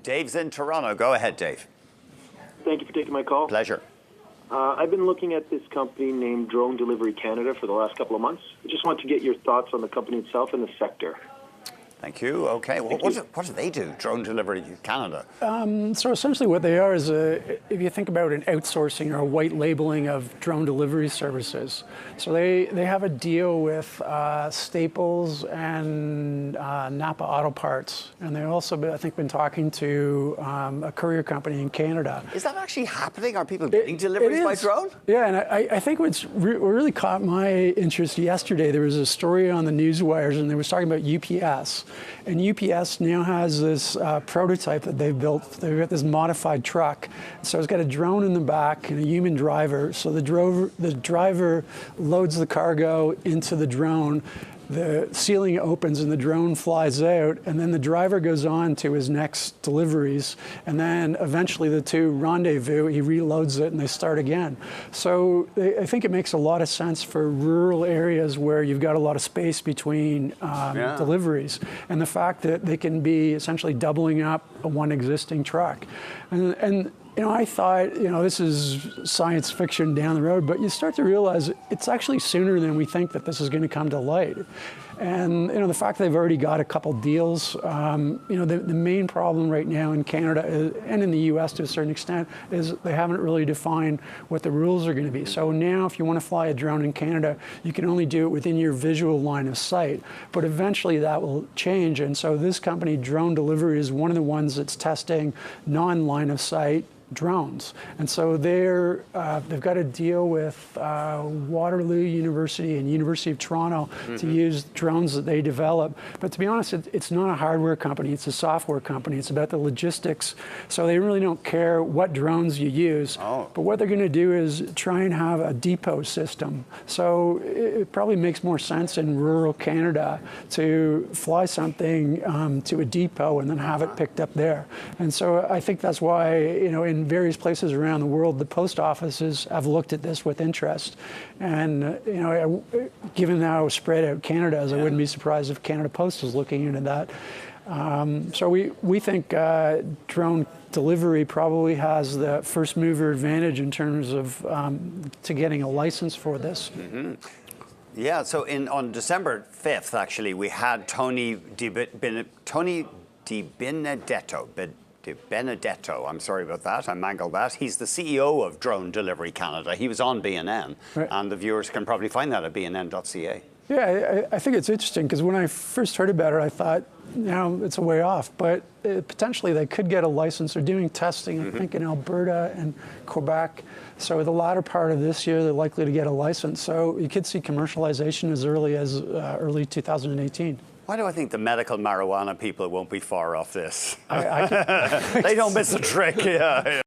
Dave's in Toronto. Go ahead, Dave. Thank you for taking my call. Pleasure. I've been looking at this company named Drone Delivery Canada for the last couple of months. I just want to get your thoughts on the company itself and the sector. Thank you. Okay. Well, what do they do, Drone Delivery Canada? So essentially what they are is, if you think about an outsourcing or a white labeling of drone delivery services. So they have a deal with Staples and Napa Auto Parts. And they also, I think, been talking to a courier company in Canada. Is that actually happening? Are people getting deliveries by drone? Yeah, and I think what's really caught my interest yesterday, there was a story on the news wires, and they was talking about UPS. And UPS now has this prototype that they've built. They've got this modified truck. So it's got a drone in the back and a human driver. So the driver loads the cargo into the drone. The ceiling opens and the drone flies out, and then the driver goes on to his next deliveries, and then eventually the two rendezvous, he reloads it and they start again. So I think it makes a lot of sense for rural areas where you've got a lot of space between deliveries, and the fact that they can be essentially doubling up one existing truck. And you know, I thought, you know, this is science fiction down the road, but you start to realize it's actually sooner than we think that this is going to come to light. And, you know, the fact that they've already got a couple deals, you know, the main problem right now in Canada and in the US to a certain extent is they haven't really defined what the rules are going to be. So now if you want to fly a drone in Canada, you can only do it within your visual line of sight. But eventually that will change. And so this company, Drone Delivery, is one of the ones that's testing non-line of sight drones. And so they've got a deal with Waterloo University and University of Toronto to use drones that they develop. But to be honest, it's not a hardware company, it's a software company. It's about the logistics. So they really don't care what drones you use. But what they're going to do is try and have a depot system. So it probably makes more sense in rural Canada to fly something to a depot and then have it picked up there. And so I think that's why, you know, in various places around the world, the post offices have looked at this with interest. And, you know, given how spread out Canada is, I wouldn't be surprised if Canada Post is looking into that. So we think drone delivery probably has the first mover advantage in terms of to getting a license for this. Yeah, so on December 5th, actually, we had Tony Di Benedetto, I'm sorry about that, I mangled that. He's the CEO of Drone Delivery Canada. He was on BNN, and the viewers can probably find that at bnn.ca. Yeah, I think it's interesting because when I first heard about it, I thought, you know, it's a way off, but potentially they could get a license. They're doing testing, I think, in Alberta and Quebec. So the latter part of this year, they're likely to get a license. So you could see commercialization as early as early 2018. Why do I think the medical marijuana people won't be far off this? They don't miss a trick. Yeah.